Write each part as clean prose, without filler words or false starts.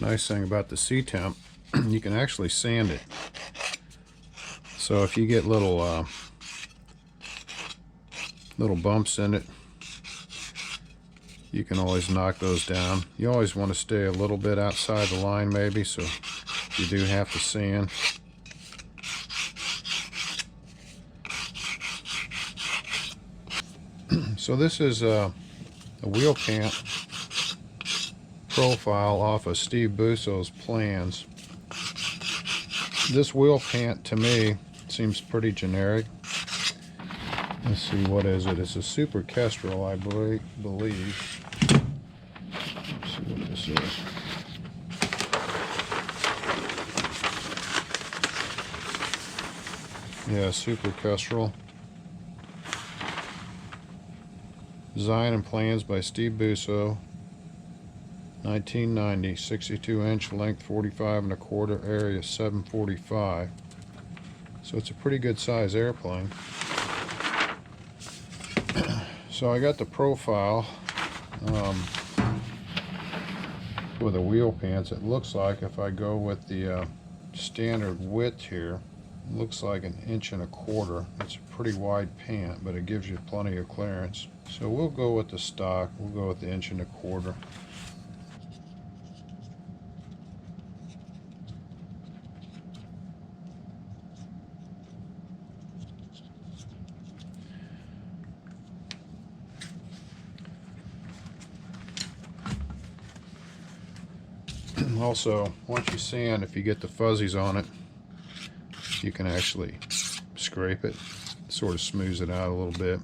nice thing about the C-temp, you can actually sand it. So if you get little bumps in it, you can always knock those down. You always want to stay a little bit outside the line maybe, so you do have to sand. So this is a wheel pant profile off of Steve Busso's plans. This wheel pant to me seems pretty generic. Let's see, what is it? It's a Super Kestrel, I believe. Let's see what this is. Yeah, Super Kestrel. Design and plans by Steve Busso. 1990, 62-inch length, 45 1/4, area 745. So it's a pretty good size airplane. So I got the profile with the wheel pants. It looks like if I go with the standard width here, it looks like 1 1/4 inches. It's a pretty wide pant, but it gives you plenty of clearance. So we'll go with the stock. We'll go with the 1 1/4 inches. Also, once you sand, if you get the fuzzies on it, you can actually scrape it. Sort of smooths it out a little bit.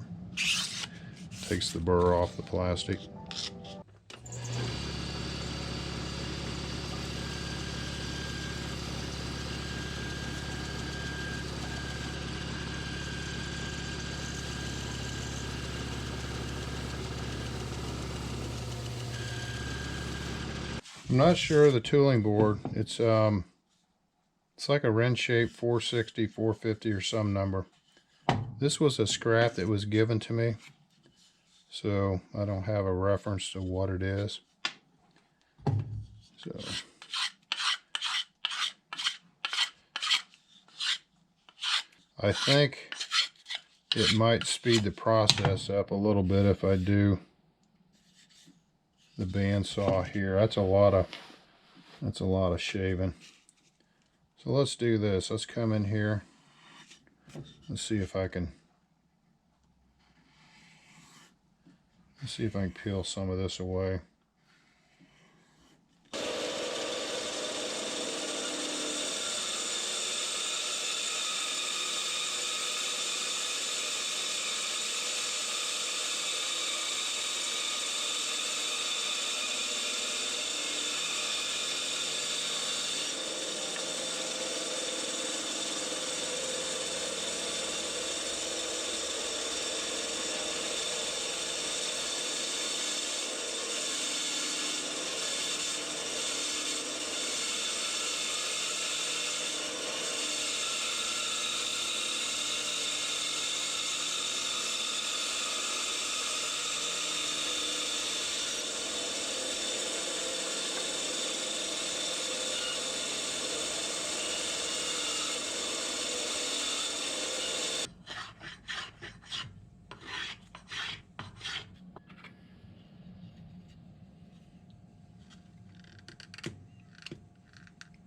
Takes the burr off the plastic. I'm not sure of the tooling board. It's like a wrench shape 460, 450 or some number. This was a scrap that was given to me, so I don't have a reference to what it is. So I think it might speed the process up a little bit if I do the bandsaw here. That's a lot of shaving. So let's do this. Let's come in here. Let's see if I can peel some of this away.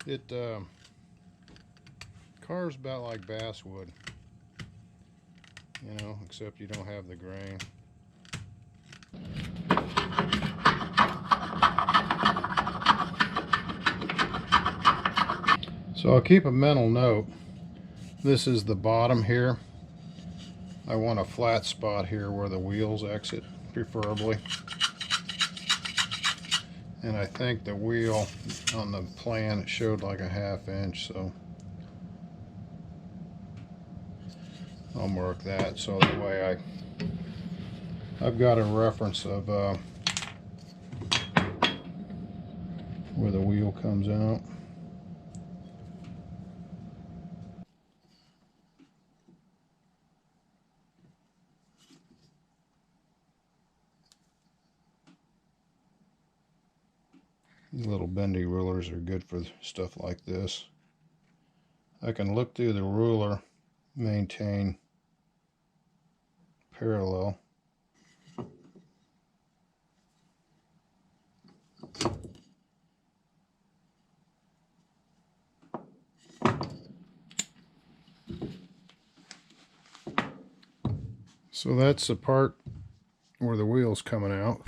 It carves about like basswood, you know, except you don't have the grain. So I'll keep a mental note. This is the bottom here. I want a flat spot here where the wheels exit, preferably. And I think the wheel on the plan, it showed like a 1/2 inch, so I'll mark that so that way I've got a reference of where the wheel comes out. These little bendy rulers are good for stuff like this. I can look through the ruler, maintain parallel. So that's the part where the wheel's coming out.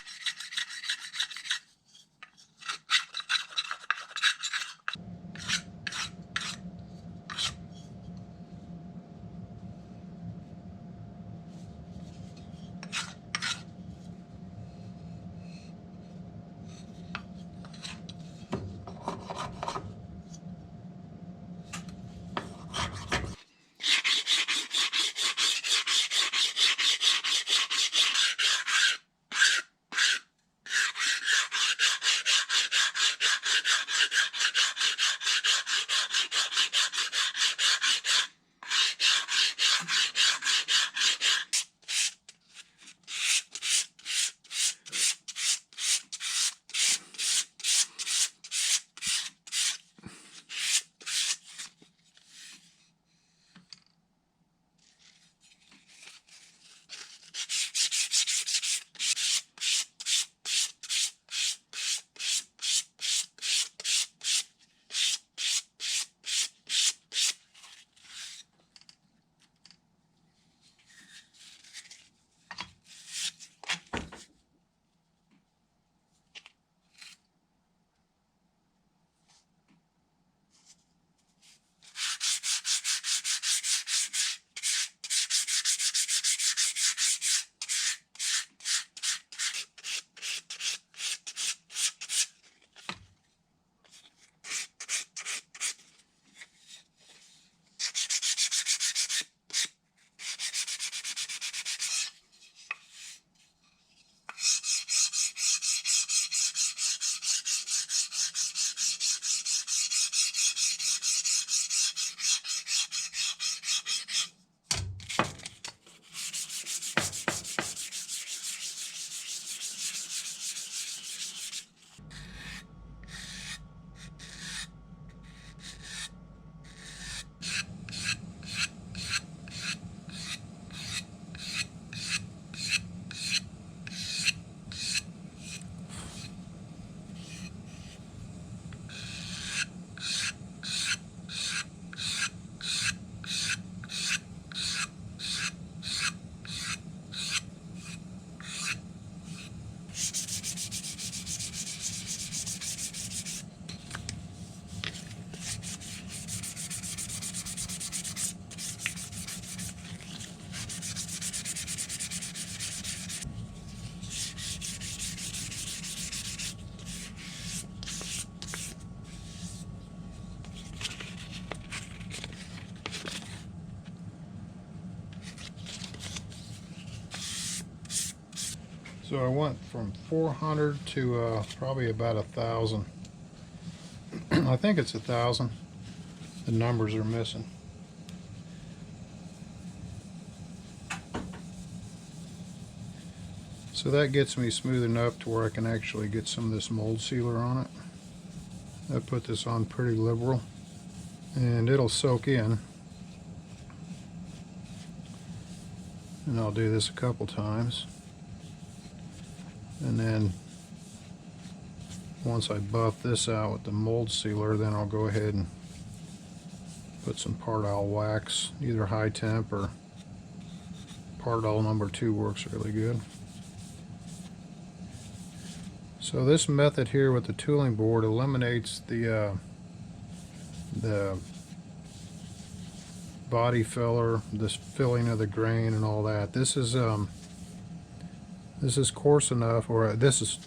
So I went from 400 to probably about 1,000. I think it's 1,000. The numbers are missing. So that gets me smooth enough to where I can actually get some of this mold sealer on it. I put this on pretty liberal and it'll soak in. And I'll do this a couple times. And then once I buff this out with the mold sealer, then I'll go ahead and put some Pardal wax, either high temp or Pardal number 2 works really good. So this method here with the tooling board eliminates the body filler, this filling of the grain and all that. This is coarse enough, or this is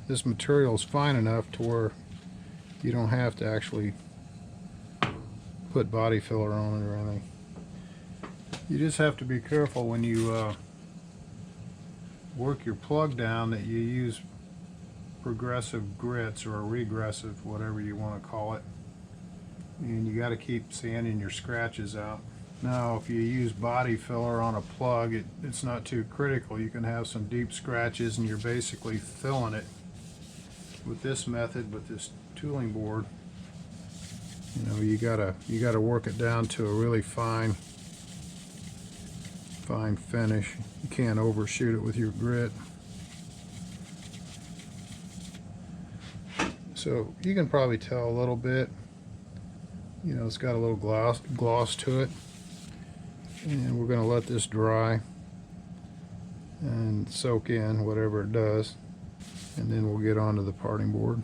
this material is fine enough to where you don't have to actually put body filler on it or anything. You just have to be careful when you work your plug down that you use progressive grits or a regressive, whatever you want to call it, and you got to keep sanding your scratches out. Now if you use body filler on a plug, it's not too critical. You can have some deep scratches and you're basically filling it with this method, with this tooling board, you know, you gotta work it down to a really fine finish. You can't overshoot it with your grit. So you can probably tell a little bit, you know, it's got a little gloss to it. And we're going to let this dry and soak in whatever it does, and then we'll get onto the parting board.